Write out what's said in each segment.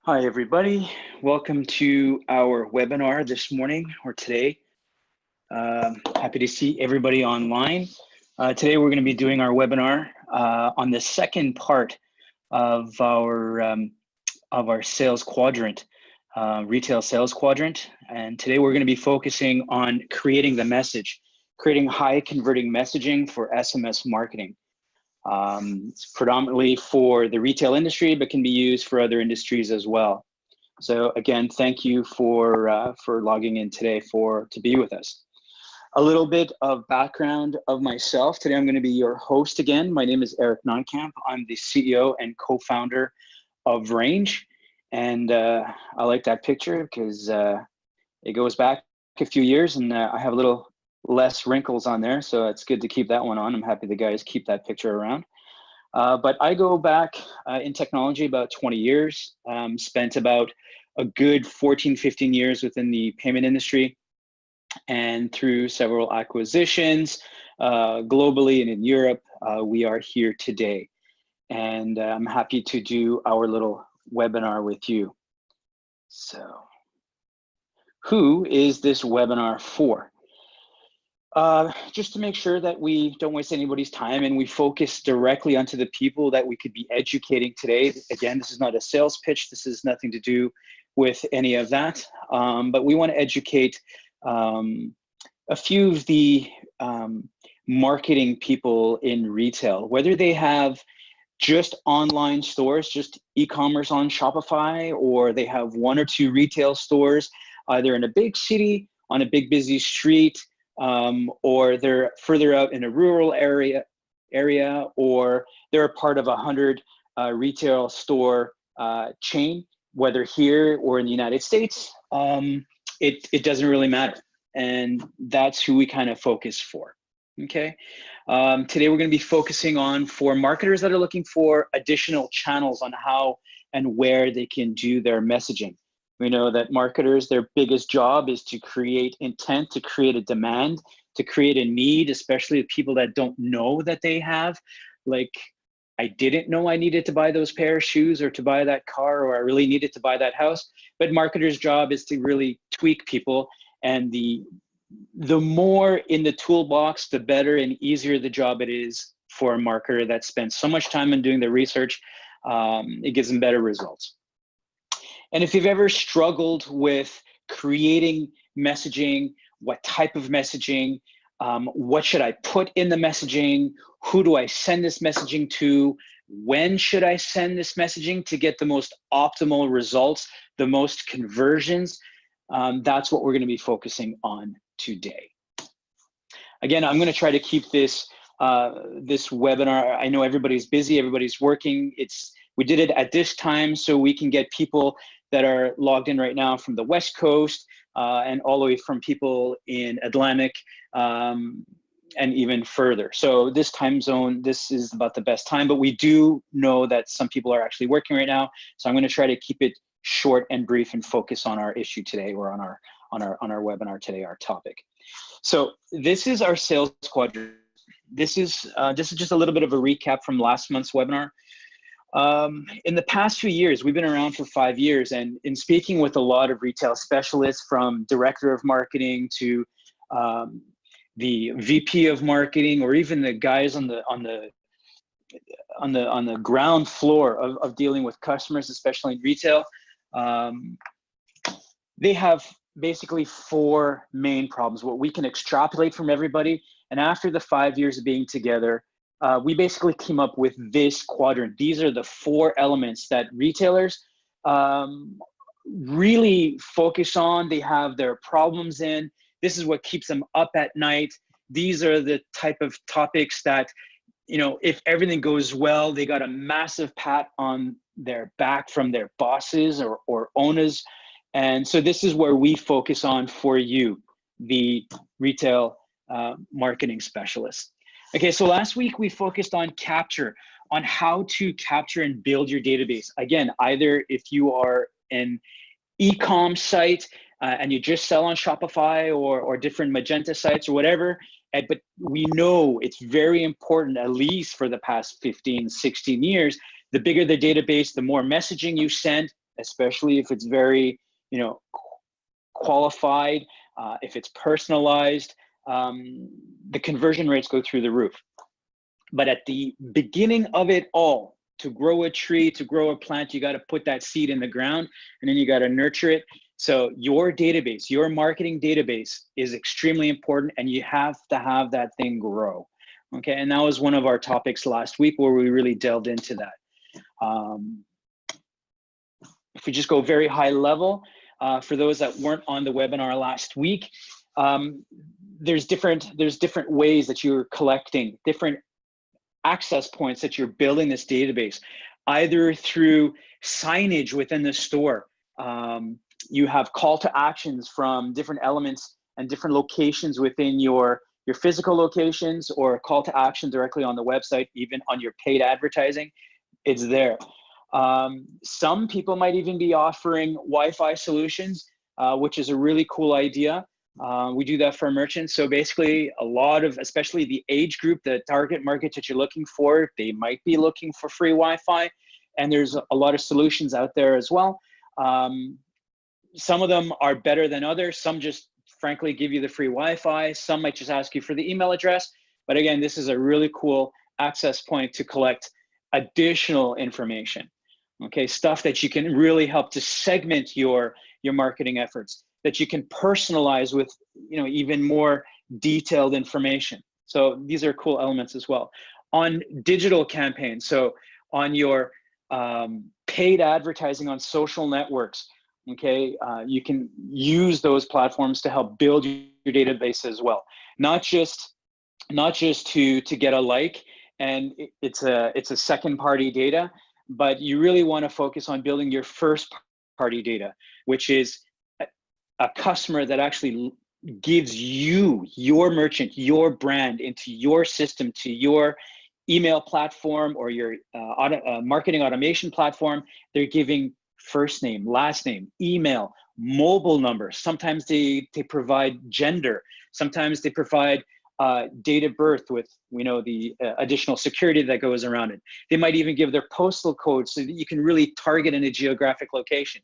Hi, everybody. Welcome to our webinar this morning or today. Happy to see everybody online. Today, we're going to be doing our webinar on the second part of our sales quadrant, retail sales quadrant. And today, we're going to be focusing on creating the message, creating high converting messaging for SMS marketing. It's predominantly for the retail industry, but can be used for other industries as well. So again, thank you for logging in today to be with us. A little bit of background of myself. Today, I'm going to be your host again. My name is Eric Nonkamp. I'm the CEO and co-founder of Range. And I like that picture because it goes back a few years and I have a little less wrinkles on there. So it's good to keep that one on. I'm happy the guys keep that picture around. But I go back in technology about 20 years, spent about a good 14, 15 years within the payment industry, and through several acquisitions globally and in Europe, we are here today. And I'm happy to do our little webinar with you. So, who is this webinar for? Just to make sure that we don't waste anybody's time and we focus directly onto the people that we could be educating today. Again, this is not a sales pitch. This is nothing to do with any of that. But we want to educate a few of the marketing people in retail, whether they have just online stores, just e-commerce on Shopify, or they have one or two retail stores, either in a big city, on a big busy street, or they're further out in a rural area, or they're a part of 100 retail store chain, whether here or in the United States. It doesn't really matter, and that's who we kind of focus for. Okay, today we're going to be focusing on for marketers that are looking for additional channels on how and where they can do their messaging. We know that marketers, their biggest job is to create intent, to create a demand, to create a need, especially people that don't know that they have. Like, I didn't know I needed to buy those pair of shoes or to buy that car, or I really needed to buy that house. But marketers' job is to really tweak people. And the more in the toolbox, the better and easier the job it is for a marketer that spends so much time in doing the research. It gives them better results. And if you've ever struggled with creating messaging, what type of messaging, what should I put in the messaging, who do I send this messaging to, when should I send this messaging to get the most optimal results, the most conversions, that's what we're going to be focusing on today. Again, I'm going to try to keep this webinar. I know everybody's busy, everybody's working. We did it at this time so we can get people that are logged in right now from the West Coast and all the way from people in Atlantic and even further. So this time zone, this is about the best time, but we do know that some people are actually working right now. So I'm going to try to keep it short and brief and focus on our issue today, or on our webinar today, our topic. So this is our sales quadrant. This is just a little bit of a recap from last month's webinar. In the past few years, we've been around for 5 years, and in speaking with a lot of retail specialists, from director of marketing to the VP of marketing, or even the guys on the ground floor of dealing with customers, especially in retail, they have basically 4 main problems, what we can extrapolate from everybody. And after the 5 years of being together, we basically came up with this quadrant. These are the 4 elements that retailers really focus on. They have their problems in. This is what keeps them up at night. These are the type of topics that, you know, if everything goes well, they got a massive pat on their back from their bosses or owners. And so this is where we focus on for you, the retail marketing specialist. Okay, so last week we focused on capture, on how to capture and build your database. Again, either if you are an e-com site and you just sell on Shopify or different Magenta sites or whatever, but we know it's very important, at least for the past 15, 16 years, the bigger the database, the more messaging you send, especially if it's very, qualified, if it's personalized, the conversion rates go through the roof. But at the beginning of it all, to grow a tree, to grow a plant, you got to put that seed in the ground, and then you got to nurture it. So your database, your marketing database is extremely important, and you have to have that thing grow. Okay, and that was one of our topics last week where we really delved into that. If we just go very high level, for those that weren't on the webinar last week, there's different ways that you're collecting, different access points that you're building this database, either through signage within the store. You have call to actions from different elements and different locations within your physical locations, or a call to action directly on the website, even on your paid advertising, it's there. Some people might even be offering Wi-Fi solutions, which is a really cool idea. We do that for merchants. So basically a lot of, especially the age group, the target market that you're looking for, they might be looking for free Wi-Fi, and there's a lot of solutions out there as well. Some of them are better than others. Some just frankly give you the free Wi-Fi. Some might just ask you for the email address. But again, this is a really cool access point to collect additional information. Okay, stuff that you can really help to segment your marketing efforts, that you can personalize with, even more detailed information. So these are cool elements as well. On digital campaigns, so on your paid advertising on social networks, okay, you can use those platforms to help build your database as well. Not just to get a like, and it's a second party data, but you really want to focus on building your first party data, which is a customer that actually gives you, your merchant, your brand into your system, to your email platform or your marketing automation platform. They're giving first name, last name, email, mobile number. Sometimes they provide gender. Sometimes they provide date of birth with, the additional security that goes around it. They might even give their postal code so that you can really target in a geographic location.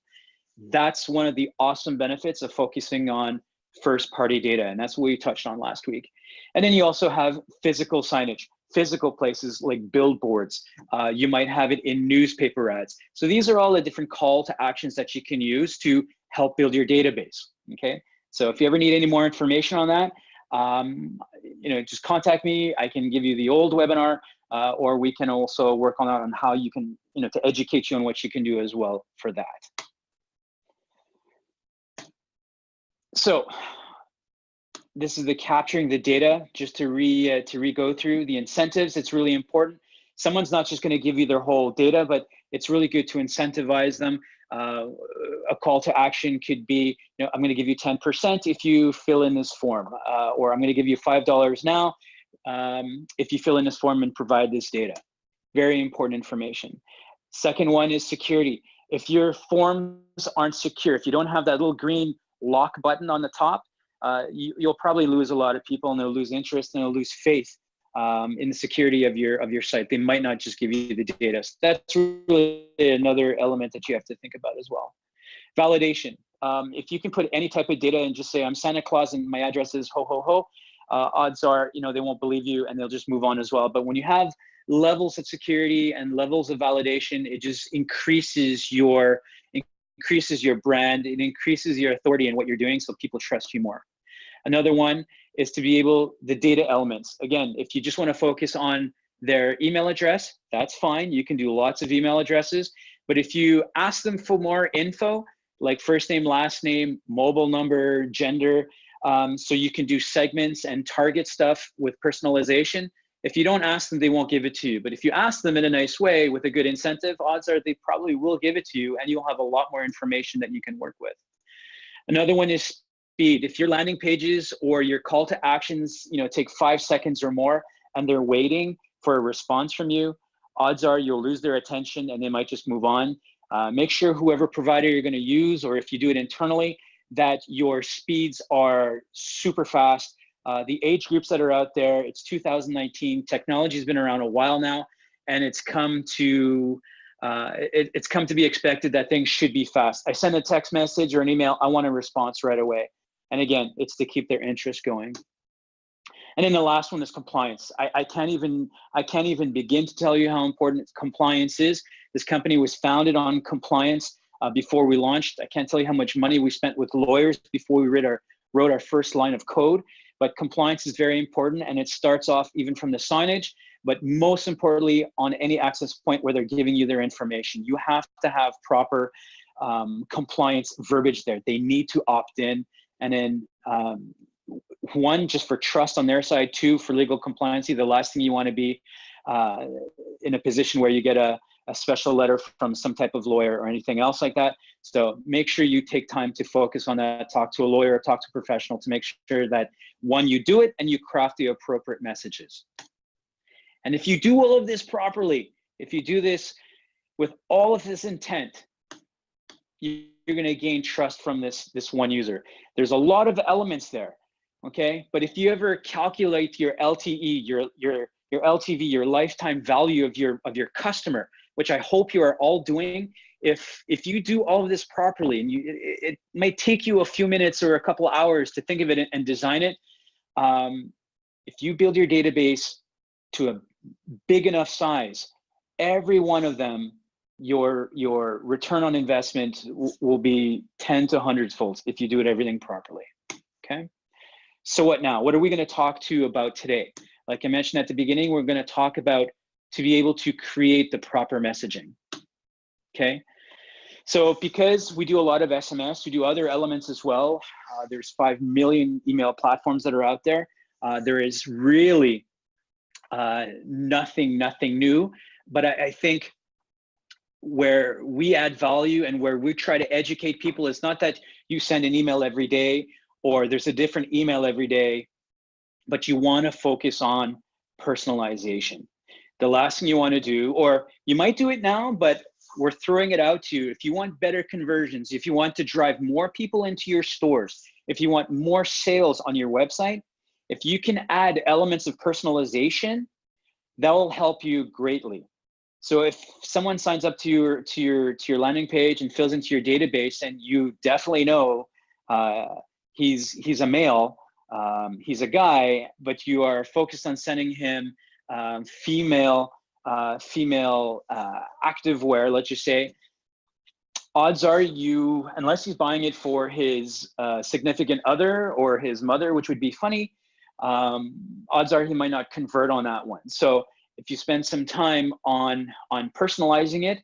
That's one of the awesome benefits of focusing on first party data, and that's what we touched on last week. And then you also have physical signage, physical places like billboards. You might have it in newspaper ads. So these are all the different call to actions that you can use to help build your database. Okay, so if you ever need any more information on that, just contact me. I can give you the old webinar, or we can also work on how you can, to educate you on what you can do as well for that. So this is the capturing the data. Just to re-go through the incentives, it's really important. Someone's not just going to give you their whole data, but it's really good to incentivize them. A call to action could be, I'm going to give you 10% if you fill in this form, or I'm going to give you $5 now if you fill in this form and provide this data. Very important information. Second one is security. If your forms aren't secure, if you don't have that little green lock button on the top, you'll probably lose a lot of people, and they'll lose interest, and they'll lose faith in the security of your site. They might not just give you the data. So that's really another element that you have to think about as well. Validation. If you can put any type of data and just say, I'm Santa Claus and my address is ho, ho, ho, odds are, they won't believe you, and they'll just move on as well. But when you have levels of security and levels of validation, it just increases your brand, it increases your authority in what you're doing, so people trust you more. Another one is to be the data elements. Again, if you just want to focus on their email address, that's fine. You can do lots of email addresses. But if you ask them for more info, like first name, last name, mobile number, gender, so you can do segments and target stuff with personalization. If you don't ask them, they won't give it to you. But if you ask them in a nice way with a good incentive, odds are they probably will give it to you, and you'll have a lot more information that you can work with. Another one is speed. If your landing pages or your call to actions, take 5 seconds or more, and they're waiting for a response from you, odds are you'll lose their attention and they might just move on. Make sure whoever provider you're going to use, or if you do it internally, that your speeds are super fast. The age groups that are out there, it's 2019. Technology has been around a while now, and it's come to it's come to be expected that things should be fast. I send a text message or an email, I want a response right away. And again, it's to keep their interest going. And then the last one is compliance. I can't even begin to tell you how important compliance is. This company was founded on compliance before we launched. I can't tell you how much money we spent with lawyers before we wrote our first line of code. But compliance is very important, and it starts off even from the signage, but most importantly, on any access point where they're giving you their information. You have to have proper compliance verbiage there. They need to opt in, and then one, just for trust on their side. Two, for legal compliancy. The last thing you want to be in a position where you get a special letter from some type of lawyer or anything else like that. So make sure you take time to focus on that, talk to a lawyer, talk to a professional to make sure that, one, you do it and you craft the appropriate messages. And if you do all of this properly, if you do this with all of this intent, you're going to gain trust from this one user. There's a lot of elements there, okay? But if you ever calculate your LTE, your LTV, your lifetime value of your customer, which I hope you are all doing, if you do all of this properly, and it might take you a few minutes or a couple of hours to think of it and design it. If you build your database to a big enough size, every one of them, your return on investment will be 10 to hundreds folds if you do everything properly. Okay. So what now? What are we going to talk to you about today? Like I mentioned at the beginning, we're going to talk about to be able to create the proper messaging. Okay. So because we do a lot of SMS, we do other elements as well. There's 5 million email platforms that are out there. There is really nothing new, but I think where we add value and where we try to educate people, it's not that you send an email every day or there's a different email every day, but you want to focus on personalization. The last thing you want to do, or you might do it now, but we're throwing it out to you. If you want better conversions, if you want to drive more people into your stores, if you want more sales on your website, if you can add elements of personalization, that will help you greatly. So if someone signs up to your landing page and fills into your database, and you definitely know he's a male, he's a guy, but you are focused on sending him female activewear, let's just say, odds are you, unless he's buying it for his significant other or his mother, which would be funny, odds are he might not convert on that one. So if you spend some time on personalizing it,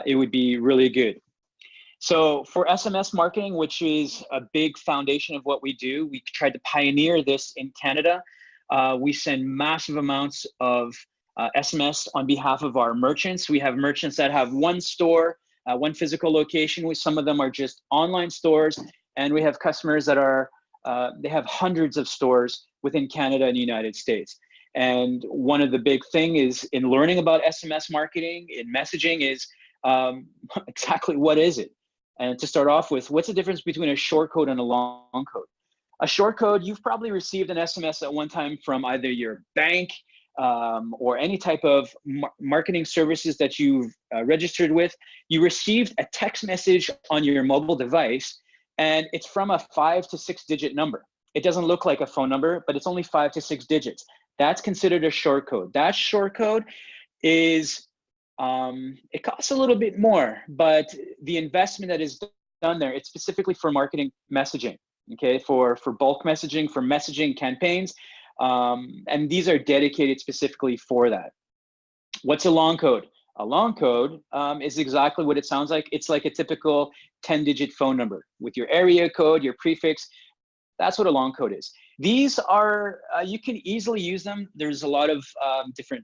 it would be really good. So for SMS marketing, which is a big foundation of what we do, we tried to pioneer this in Canada. We send massive amounts of SMS on behalf of our merchants. We have merchants that have one store, one physical location. Some of them are just online stores, and we have customers that are they have hundreds of stores within Canada and the United States. And one of the big thing is in learning about SMS marketing, in messaging, is exactly what is it? And to start off with, what's the difference between a short code and a long code? A short code, you've probably received an SMS at one time from either your bank or any type of marketing services that you've registered with. You received a text message on your mobile device, and it's from a 5 to 6 digit number. It doesn't look like a phone number, but it's only 5 to 6 digits. That's considered a short code. That short code is, it costs a little bit more, but the investment that is done there, it's specifically for marketing messaging, okay, for bulk messaging, for messaging campaigns, and these are dedicated specifically for that. What's a long code? A long code is exactly what it sounds like. It's like a typical 10-digit phone number with your area code, your prefix. That's what a long code is. These are, you can easily use them. There's a lot of different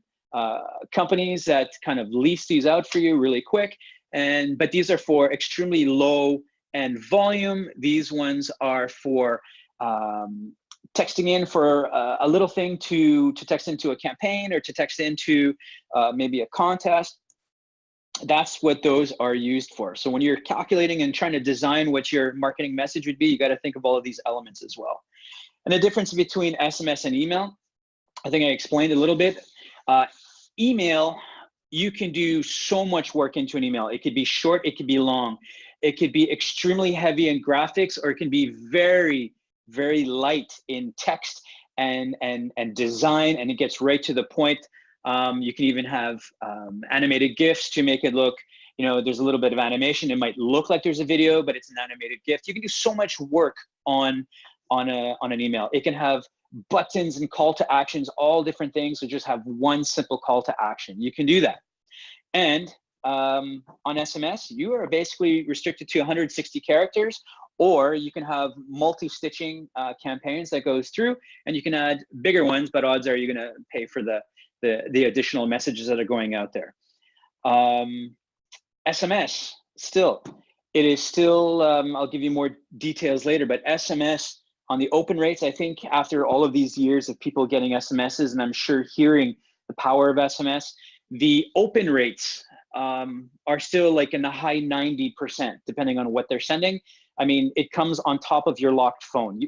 companies that kind of lease these out for you really quick. But these are for extremely low end volume. These ones are for texting in for a little thing to text into a campaign or to text into maybe a contest. That's what those are used for. So when you're calculating and trying to design what your marketing message would be, you got to think of all of these elements as well. And the difference between SMS and email, I think I explained a little bit. Email you can do so much work into an email. It could be short, it could be long, it could be extremely heavy in graphics, or it can be very, very light in text and design, and it gets right to the point. You can even have animated GIFs to make it look, you know, there's a little bit of animation. It might look like there's a video, but it's an animated GIF. You can do so much work on an email. It can have buttons and call to actions, all different things, so just have one simple call to action. You can do that. And on SMS, you are basically restricted to 160 characters, or you can have multi-stitching campaigns that goes through, and you can add bigger ones, but odds are you're gonna pay for the additional messages that are going out there. SMS, still, it is still, I'll give you more details later, but SMS on the open rates, I think after all of these years of people getting SMSs, and I'm sure hearing the power of SMS, the open rates are still like in the high 90%, depending on what they're sending. I mean, it comes on top of your locked phone.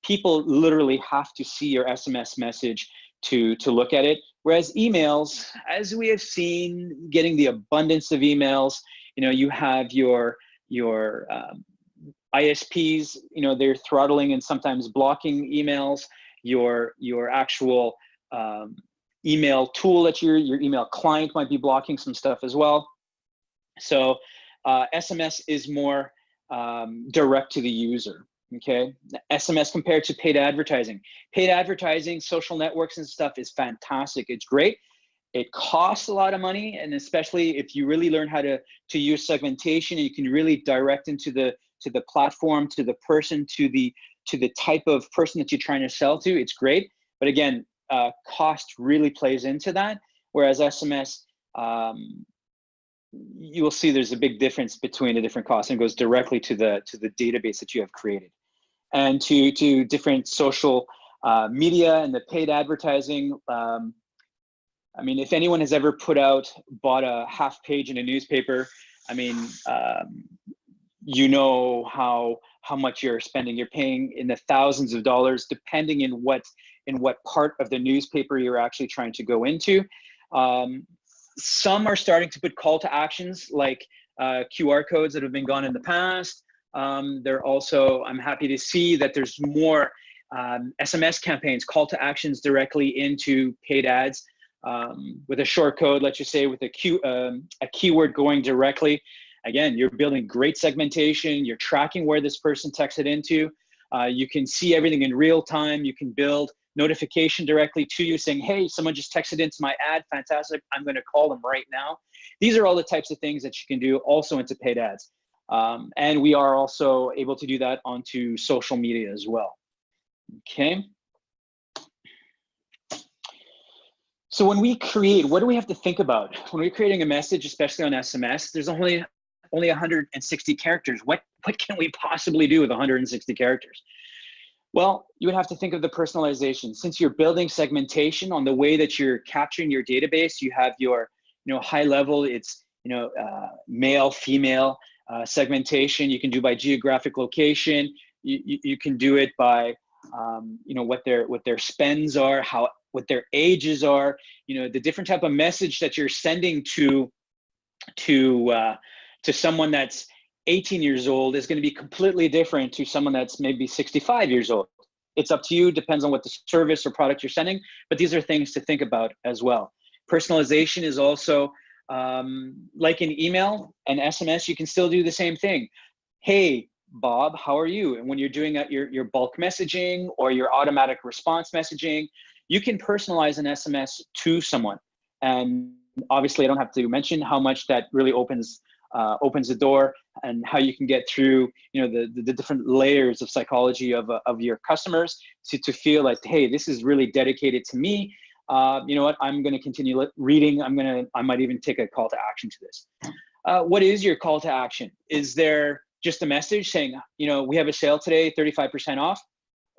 People literally have to see your SMS message to look at it. Whereas emails, as we have seen, getting the abundance of emails, you know, you have your ISPs, you know, they're throttling and sometimes blocking emails. Your actual email tool that your email client might be blocking some stuff as well. So SMS is more direct to the user. Okay, SMS compared to paid advertising. Paid advertising, social networks and stuff is fantastic. It's great. It costs a lot of money, and especially if you really learn how to use segmentation, and you can really direct into the platform, to the person, to the type of person that you're trying to sell to. It's great, but again, cost really plays into that. Whereas SMS, you will see there's a big difference between the different costs, and it goes directly to the database that you have created. And to different social media and the paid advertising. I mean, if anyone has ever bought a half page in a newspaper, I mean, you know how much you're spending. You're paying in the thousands of dollars, depending in what part of the newspaper you're actually trying to go into. Some are starting to put call to actions like QR codes that have been gone in the past. They're also, I'm happy to see that there's more SMS campaigns, call to actions directly into paid ads with a short code, let's just say with a keyword going directly. Again, you're building great segmentation. You're tracking where this person texted into. You can see everything in real time. You can build notification directly to you saying, hey, someone just texted into my ad. Fantastic. I'm going to call them right now. These are all the types of things that you can do also into paid ads. And we are also able to do that onto social media as well. Okay. So when we create, what do we have to think about? When we're creating a message, especially on SMS, there's only 160 characters. What can we possibly do with 160 characters? Well, you would have to think of the personalization. Since you're building segmentation on the way that you're capturing your database, you have your, high level, it's, male, female segmentation. You can do by geographic location. You can do it by, what their spends are, what their ages are, the different type of message that you're sending to someone that's 18 years old is going to be completely different to someone that's maybe 65 years old. It's up to you, depends on what the service or product you're sending, but these are things to think about as well. Personalization is also, like in email and SMS, you can still do the same thing. Hey, Bob, how are you? And when you're doing your bulk messaging or your automatic response messaging, you can personalize an SMS to someone. And obviously I don't have to mention how much that really opens the door, and how you can get through, the different layers of psychology of your customers to feel like, hey, this is really dedicated to me. You know what? I'm going to continue reading. I might even take a call to action to this. What is your call to action? Is there just a message saying, we have a sale today, 35% off?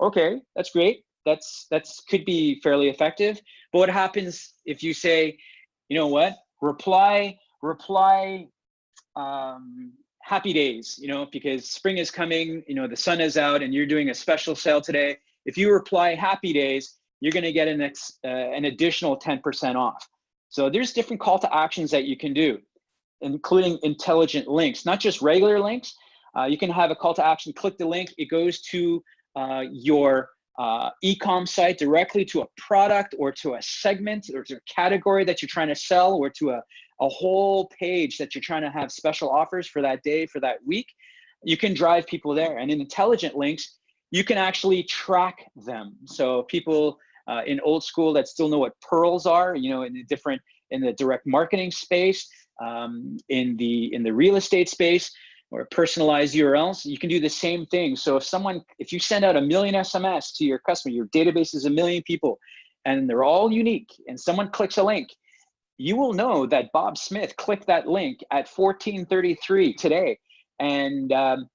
Okay, that's great. That's could be fairly effective. But what happens if you say, you know what? Reply. Happy days, because spring is coming, the sun is out and you're doing a special sale today. If you reply happy days, you're going to get an additional 10% off. So there's different call to actions that you can do, including intelligent links, not just regular links. You can have a call to action, click the link, it goes to your e-com site directly, to a product or to a segment or to a category that you're trying to sell, or to a whole page that you're trying to have special offers for that day, for that week. You can drive people there. And in intelligent links, you can actually track them. So people in old school that still know what pearls are, you know, in the direct marketing space, in the real estate space, or personalized URLs, you can do the same thing. So if you send out 1 million SMS to your customer, your database is 1 million people, and they're all unique, and someone clicks a link, you will know that Bob Smith clicked that link at 14:33 today. And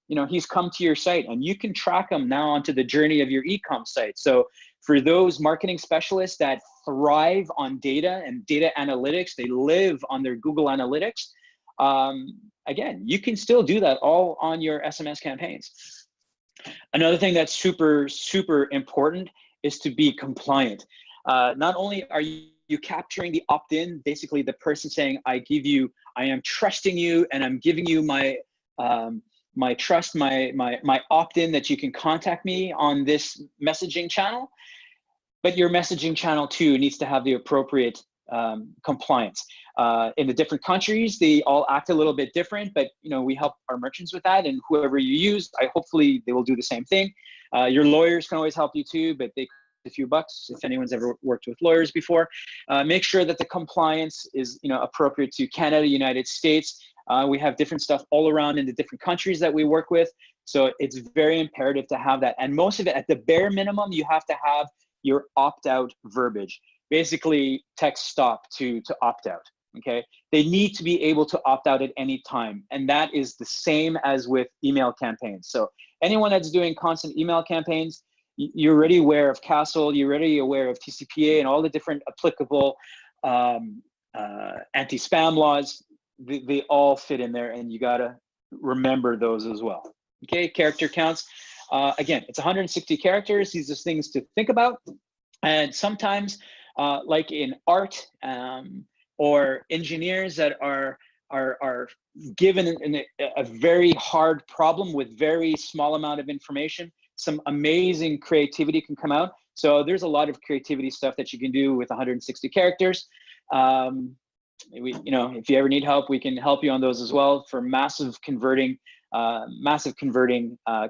you know, he's come to your site, and you can track them now onto the journey of your e-com site. So for those marketing specialists that thrive on data and data analytics, they live on their Google Analytics. Again, you can still do that all on your SMS campaigns. Another thing that's super, super important is to be compliant. Not only are you capturing the opt-in, basically the person saying, I am trusting you, and I'm giving you my trust, my opt-in that you can contact me on this messaging channel, but your messaging channel too needs to have the appropriate compliance. In the different countries, they all act a little bit different, but you know, we help our merchants with that, and whoever you use, hopefully they will do the same thing. Your lawyers can always help you too, but they cost a few bucks if anyone's ever worked with lawyers before. Make sure that the compliance is, you know, appropriate to Canada, United States. We have different stuff all around in the different countries that we work with. So it's very imperative to have that. And most of it, at the bare minimum, you have to have your opt-out verbiage. Basically, text stop to opt out, okay? They need to be able to opt out at any time. And that is the same as with email campaigns. So anyone that's doing constant email campaigns, you're already aware of Castle, you're already aware of TCPA and all the different applicable anti-spam laws. They all fit in there, and you gotta remember those as well. Okay, character counts. Again, it's 160 characters. These are things to think about. And sometimes, like in art or engineers that are given a very hard problem with very small amount of information, some amazing creativity can come out. So there's a lot of creativity stuff that you can do with 160 characters. You know, if you ever need help, we can help you on those as well for massive converting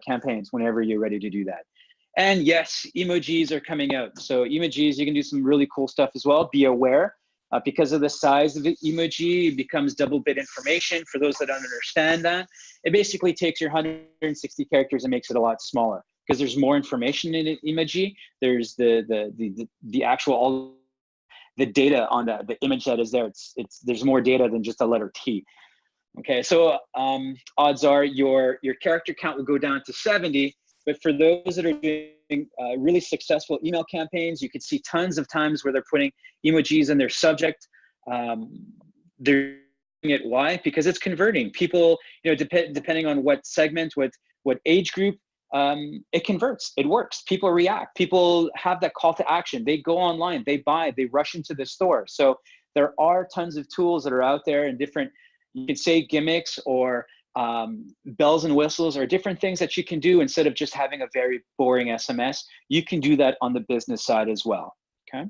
campaigns whenever you're ready to do that. And yes, emojis are coming out. So emojis, you can do some really cool stuff as well. Be aware, because of the size of the emoji, it becomes double bit information. For those that don't understand that, it basically takes your 160 characters and makes it a lot smaller, because there's more information in an emoji. There's the actual the data on the image that is there. There's more data than just a letter T. Okay, so odds are your character count will go down to 70. But for those that are doing really successful email campaigns, you can see tons of times where they're putting emojis in their subject. They're doing it. Why? Because it's converting. People, you know, depending on what segment, what age group, it converts. It works. People react. People have that call to action. They go online. They buy. They rush into the store. So there are tons of tools that are out there, and different, you could say gimmicks or bells and whistles, or different things that you can do instead of just having a very boring SMS. You can do that on the business side as well. Okay.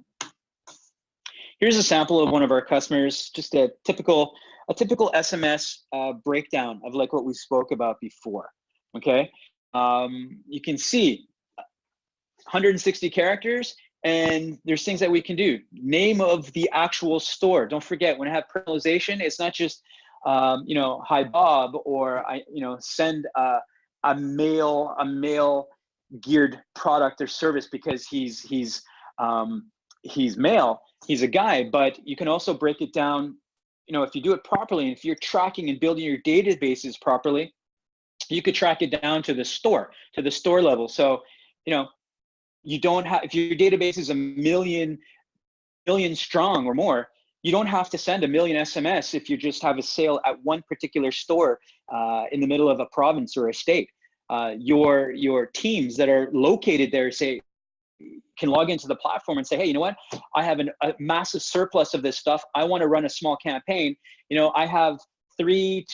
Here's a sample of one of our customers, just a typical SMS breakdown of like what we spoke about before. Okay. You can see 160 characters, and there's things that we can do. Name of the actual store. Don't forget, when I have personalization, it's not just you know, hi Bob, or send a male geared product or service because he's male, he's a guy. But you can also break it down, you know, if you do it properly, and if you're tracking and building your databases properly, you could track it down to the store level. So, you know, you don't have, if your database is 1 million strong or more, you don't have to send 1 million SMS if you just have a sale at one particular store in the middle of a province or a state. Your teams that are located there, say can log into the platform and say, hey, you know what? I have a massive surplus of this stuff. I want to run a small campaign. You know, I have 3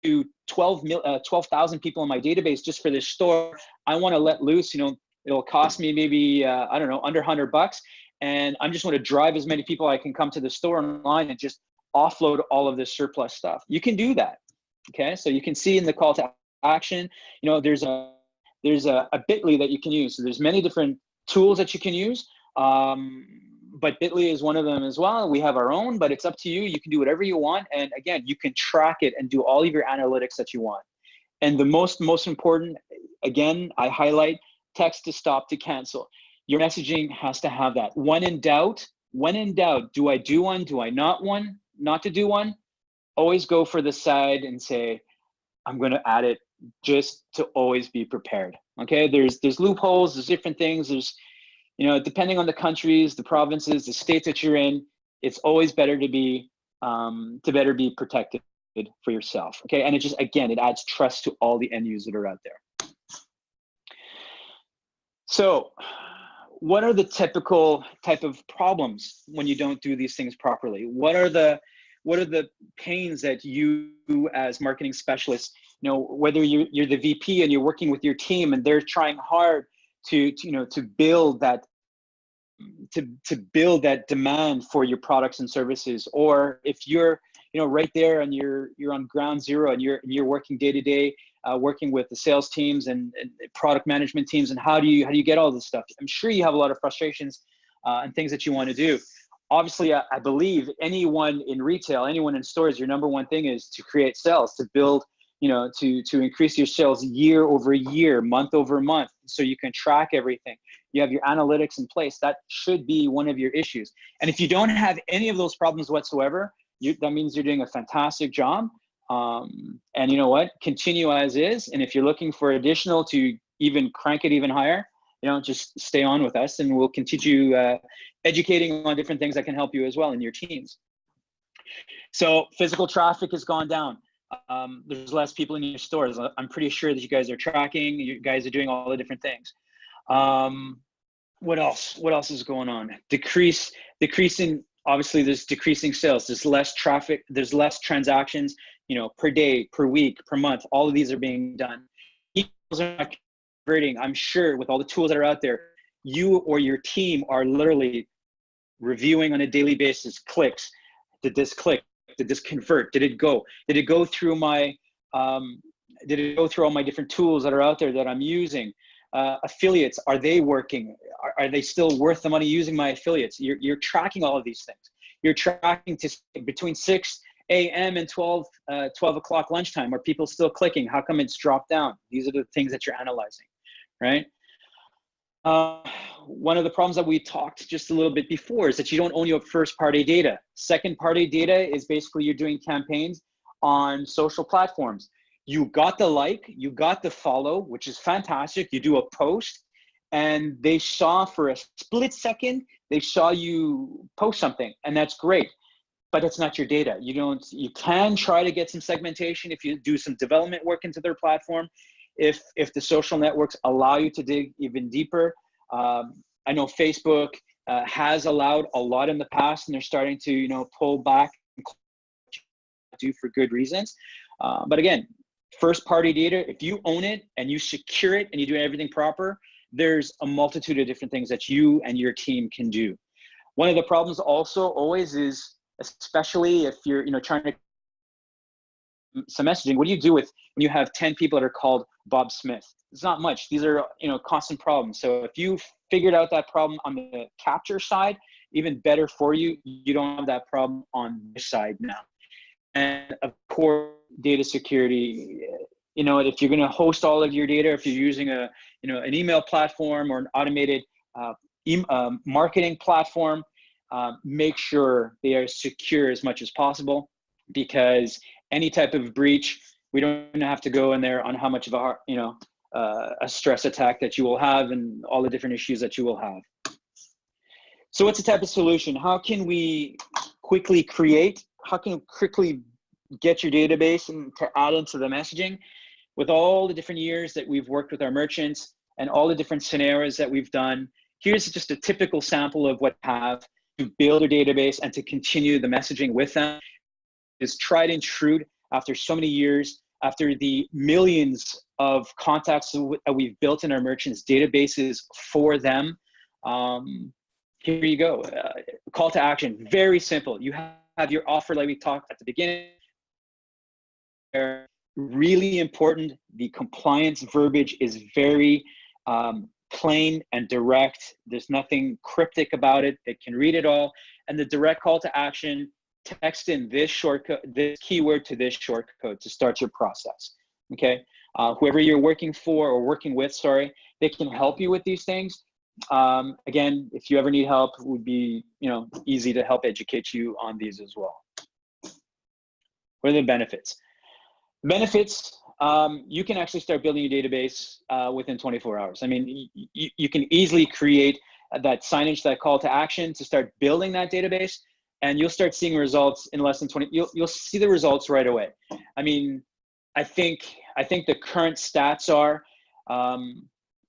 to 12,000 people in my database just for this store. I want to let loose, you know, it'll cost me maybe, I don't know, under $100. And I'm just want to drive as many people I can come to the store online and just offload all of this surplus stuff. You can do that. Okay. So you can see in the call to action, you know, there's a bit.ly that you can use. So there's many different tools that you can use. But bit.ly is one of them as well. We have our own, but it's up to you. You can do whatever you want. And again, you can track it and do all of your analytics that you want. And the most important, again, I highlight text to stop to cancel. Your messaging has to have that. When in doubt, do I do one? Do I not to do one? Always go for the side and say, I'm going to add it, just to always be prepared. Okay. There's loopholes, there's different things. There's, you know, depending on the countries, the provinces, the states that you're in, it's always better to be protected for yourself. Okay. And it just, again, it adds trust to all the end users that are out there. So what are the typical type of problems when you don't do these things properly? What are the pains that you as marketing specialists, you know, whether you're the VP and you're working with your team and they're trying hard to build that demand for your products and services, or if you're, you know, right there and you're on ground zero and you're working day to day, working with the sales teams and product management teams, and how do you get all this stuff? I'm sure you have a lot of frustrations and things that you want to do. Obviously, I believe anyone in retail, anyone in stores, your number one thing is to create sales, to build, you know, to increase your sales year over year, month over month, so you can track everything. You have your analytics in place. That should be one of your issues. And if you don't have any of those problems whatsoever, that means you're doing a fantastic job. And you know what? Continue as is. And if you're looking for additional to even crank it even higher, you know, just stay on with us and we'll continue educating on different things that can help you as well in your teams. So physical traffic has gone down. There's less people in your stores. I'm pretty sure that you guys are tracking, you guys are doing all the different things. What else is going on? Decreasing, obviously there's decreasing sales. There's less traffic, there's less transactions, you know, per day, per week, per month. All of these are being done. Emails are not converting. I'm sure with all the tools that are out there, you or your team are literally reviewing on a daily basis, clicks. Did this click? Did this convert? Did it go? Did it go through my, did it go through all my different tools that are out there that I'm using? Affiliates, are they working? Are they still worth the money using my affiliates? You're tracking all of these things. You're tracking to between 6 a.m. and 12 o'clock lunchtime. Are people still clicking? How come it's dropped down? These are the things that you're analyzing, right? One of the problems that we talked just a little bit before is that you don't own your first party data. Second party data is basically you're doing campaigns on social platforms. You got the like, you got the follow, which is fantastic. You do a post and they saw for a split second, they saw you post something and that's great, but it's not your data. You can try to get some segmentation if you do some development work into their platform. If the social networks allow you to dig even deeper. I know Facebook has allowed a lot in the past and they're starting to, you know, pull back and do for good reasons. But again, first party data, if you own it and you secure it and you do everything proper, there's a multitude of different things that you and your team can do. One of the problems also always is, especially if you're, you know, trying to some messaging, what do you do with when you have 10 people that are called Bob Smith? It's not much. These are, you know, constant problems. So if you figured out that problem on the capture side, even better for you, you don't have that problem on this side now. And of course, data security, you know, if you're going to host all of your data, if you're using a, you know, an email platform or an automated marketing platform, make sure they are secure as much as possible, because any type of breach, we don't have to go in there on how much of a, you know, a stress attack that you will have and all the different issues that you will have. So what's the type of solution? How can we quickly get your database and to add into the messaging? With all the different years that we've worked with our merchants and all the different scenarios that we've done, here's just a typical sample of what have to build a database and to continue the messaging with them. Is tried and true after so many years, after the millions of contacts that we've built in our merchants' databases for them. Here you go. Call to action, very simple. You have your offer like we talked at the beginning. Really important. The compliance verbiage is very plain and direct. There's nothing cryptic about it. They can read it all. And the direct call to action, text in this shortcut, this keyword to this shortcode to start your process. Okay. Whoever you're working for or working with, sorry, they can help you with these things. Again, if you ever need help, it would be, easy to help educate you on these as well. What are the benefits? Benefits, you can actually start building your database within 24 hours. I mean, you can easily create that signage, that call to action to start building that database, and you'll start seeing results in less than 20. You'll see the results right away. I mean, I think the current stats are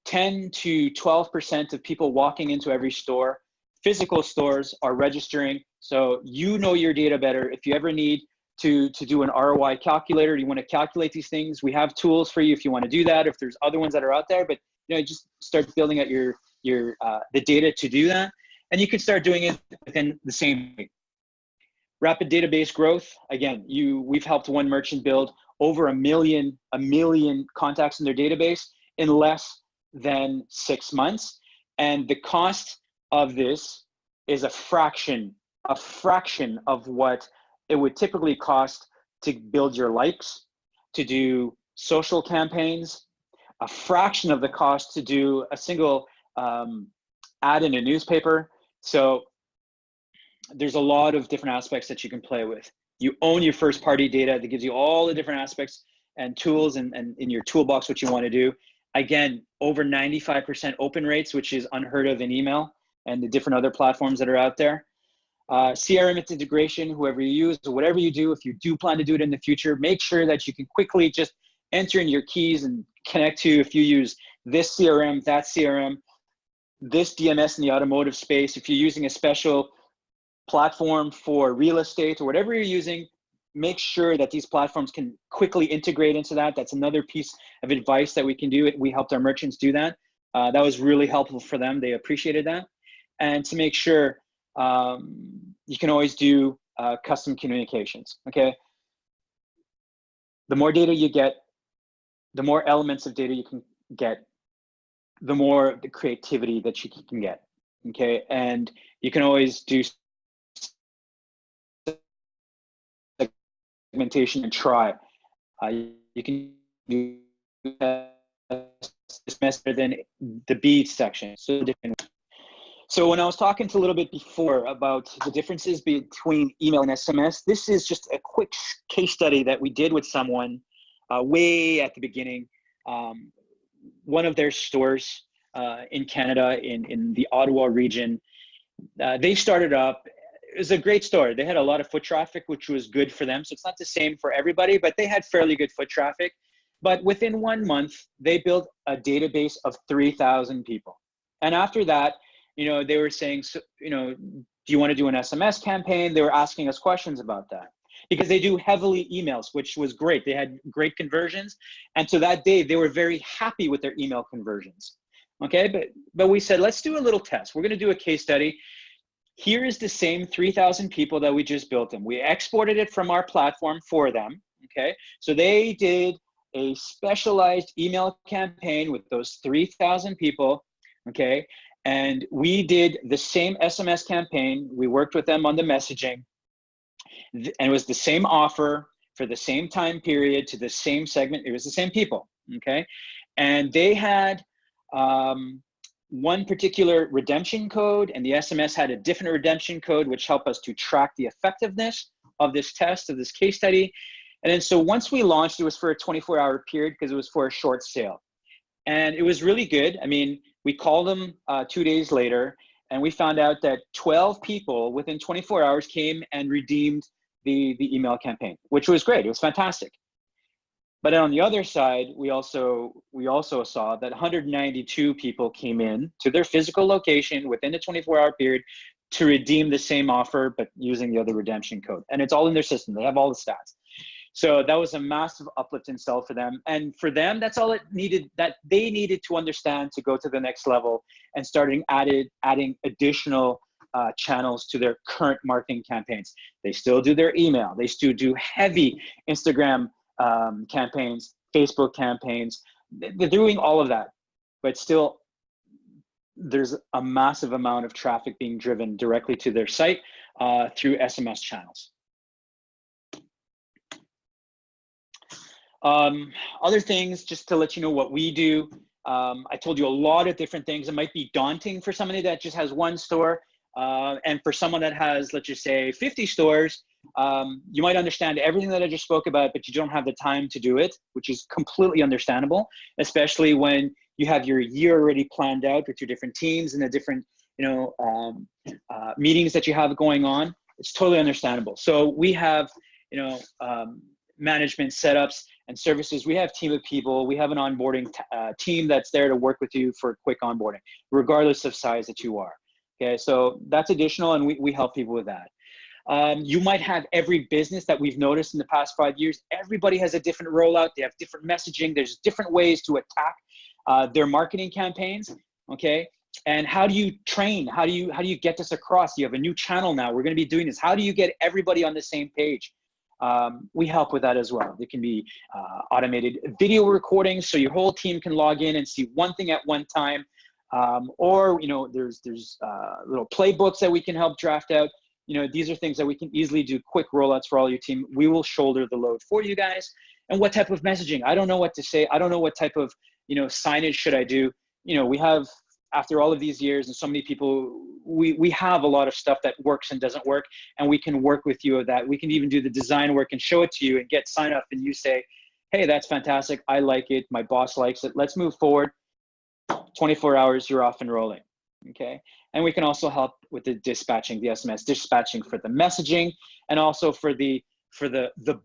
10 to 12% of people walking into every store, physical stores, are registering. So you know your data better. If you ever need to do an ROI calculator, you want to calculate these things, we have tools for you if you want to do that. If there's other ones that are out there, but just start building out your the data to do that, and you can start doing it within the same week. Rapid database growth. Again, we've helped one merchant build over a million contacts in their database in less than 6 months, and the cost of this is a fraction of what it would typically cost to build your likes, to do social campaigns, a fraction of the cost to do a single ad in a newspaper. So there's a lot of different aspects that you can play with. You own your first party data that gives you all the different aspects and tools and in your toolbox what you want to do. Again, over 95% open rates, which is unheard of in email and the different other platforms that are out there. CRM integration, whoever you use or whatever you do, if you do plan to do it in the future, make sure that you can quickly just enter in your keys and connect to, if you use this CRM, that CRM, this DMS in the automotive space, if you're using a special platform for real estate or whatever you're using, make sure that these platforms can quickly integrate into that. That's another piece of advice that we can do. We helped our merchants do that. That was really helpful for them. They appreciated that. And to make sure you can always do custom communications, okay? The more data you get, the more elements of data you can get, the more the creativity that you can get, okay? And you can always do segmentation and try. You can do this better than the B section. So when I was talking a little bit before about the differences between email and SMS, this is just a quick case study that we did with someone way at the beginning. One of their stores in Canada, in the Ottawa region, they started up. It was a great store. They had a lot of foot traffic, which was good for them. So it's not the same for everybody, but they had fairly good foot traffic. But within 1 month, they built a database of 3,000 people. And after that, they were saying, so, do you want to do an SMS campaign? They were asking us questions about that because they do heavily emails, which was great. They had great conversions. And so that day, they were very happy with their email conversions. Okay, but we said, let's do a little test. We're going to do a case study. Here is the same 3,000 people that we just built them. We exported it from our platform for them, okay? So they did a specialized email campaign with those 3,000 people, okay? And we did the same SMS campaign. We worked with them on the messaging, and it was the same offer for the same time period to the same segment. It was the same people, okay? And they had one particular redemption code, and the SMS had a different redemption code, which helped us to track the effectiveness of this test, of this case study. And then so once we launched, it was for a 24-hour period because it was for a short sale. And it was really good. I mean, we called them 2 days later, and we found out that 12 people within 24 hours came and redeemed the email campaign, which was great. It was fantastic. But on the other side, we also saw that 192 people came in to their physical location within the 24-hour period to redeem the same offer, but using the other redemption code. And it's all in their system. They have all the stats. So that was a massive uplift in sell for them. And for them, that's all it needed, that they needed to understand to go to the next level and starting adding additional channels to their current marketing campaigns. They still do their email. They still do heavy Instagram campaigns, Facebook campaigns. They're doing all of that, but still there's a massive amount of traffic being driven directly to their site through SMS channels. Other things, just to let you know what we do. I told you a lot of different things. It might be daunting for somebody that just has one store. And for someone that has, let's just say 50 stores, you might understand everything that I just spoke about, but you don't have the time to do it, which is completely understandable, especially when you have your year already planned out with your different teams and the different, meetings that you have going on. It's totally understandable. So we have, management setups and services. We have a team of people. We have an onboarding team that's there to work with you for quick onboarding, regardless of size that you are. Okay, so that's additional, and we help people with that. You might have every business that we've noticed in the past 5 years. Everybody has a different rollout. They have different messaging. There's different ways to attack their marketing campaigns. Okay, and how do you train? How do you get this across? You have a new channel now. We're going to be doing this. How do you get everybody on the same page? We help with that as well. There can be automated video recordings, so your whole team can log in and see one thing at one time. Or there's little playbooks that we can help draft out. These are things that we can easily do quick rollouts for all your team. We will shoulder the load for you guys. And what type of messaging? I don't know what to say. I don't know what type of signage should I do. We have, after all of these years and so many people, we have a lot of stuff that works and doesn't work, and we can work with you with that. We can even do the design work and show it to you and get sign up, and you say, hey, that's fantastic. I like it. My boss likes it. Let's move forward. 24 hours, you're off and rolling. Okay. And we can also help with the dispatching, the SMS dispatching for the messaging, and also for the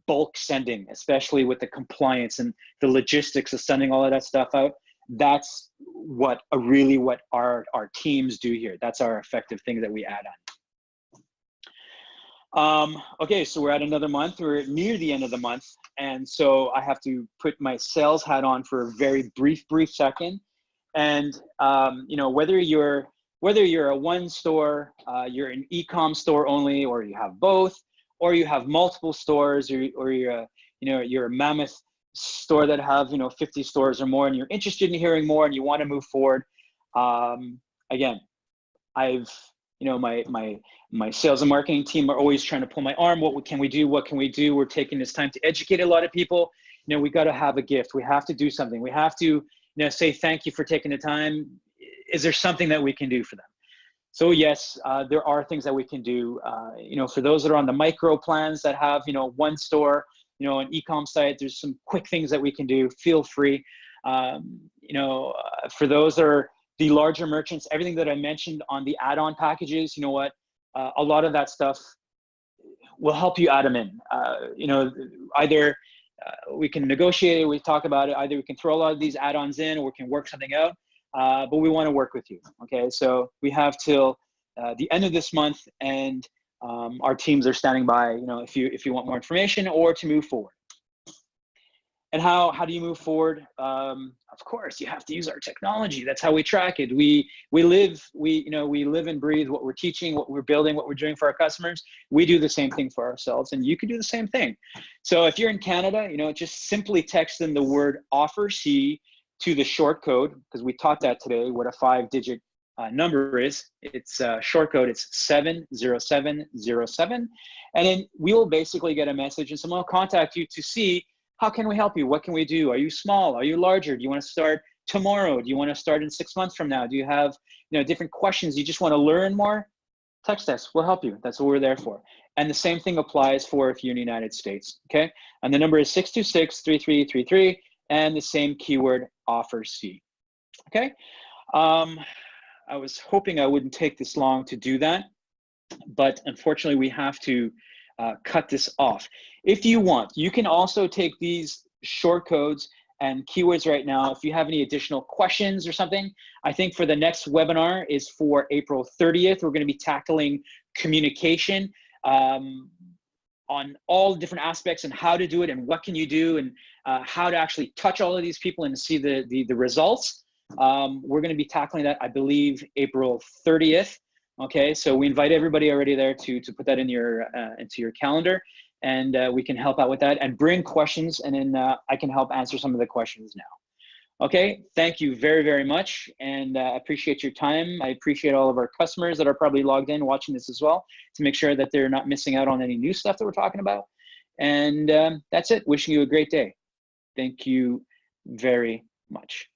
bulk sending, especially with the compliance and the logistics of sending all of that stuff out. That's what our teams do here. That's our effective thing that we add on. Okay, so we're at another month. We're near the end of the month. And so I have to put my sales hat on for a very brief second. And whether you're a one store, you're an e-com store only, or you have both, or you have multiple stores, or you're a mammoth store that have 50 stores or more, and you're interested in hearing more and you want to move forward. Again, I've my sales and marketing team are always trying to pull my arm. What can we do? What can we do? We're taking this time to educate a lot of people. We got to have a gift. We have to do something. We have to say thank you for taking the time. Is there something that we can do for them? So yes, there are things that we can do. For those that are on the micro plans that have one store, an e-com site, there's some quick things that we can do. Feel free. For those that are the larger merchants, everything that I mentioned on the add-on packages, a lot of that stuff will help you add them in. Either we can negotiate, we talk about it, either we can throw a lot of these add-ons in, or we can work something out, but we want to work with you. Okay, so we have till the end of this month, and our teams are standing by, if you want more information or to move forward. And how do you move forward? Of course, you have to use our technology. That's how we track it. We live and breathe what we're teaching, what we're building, what we're doing for our customers. We do the same thing for ourselves, and you can do the same thing. So if you're in Canada, just simply text in the word offer C to the short code, because we taught that today, what a 5-digit number is. It's short code, it's 70707. And then we will basically get a message and someone will contact you to see, how can we help you? What can we do? Are you small? Are you larger? Do you want to start tomorrow? Do you want to start in 6 months from now? Do you have different questions? You just want to learn more? Text us. We'll help you. That's what we're there for. And the same thing applies for if you're in the United States. Okay. And the number is 626-3333, and the same keyword, offer C. Okay. I was hoping I wouldn't take this long to do that, but unfortunately we have to cut this off. If you want, you can also take these short codes and keywords right now. If you have any additional questions or something, I think for the next webinar is for April 30th. We're going to be tackling communication on all different aspects and how to do it and what can you do and how to actually touch all of these people and see the results. We're going to be tackling that, I believe, April 30th. Okay, so we invite everybody already there to put that in into your calendar, and we can help out with that and bring questions, and then I can help answer some of the questions now. Okay, thank you very, very much, and I appreciate your time. I appreciate all of our customers that are probably logged in watching this as well to make sure that they're not missing out on any new stuff that we're talking about. And that's it. Wishing you a great day. Thank you very much.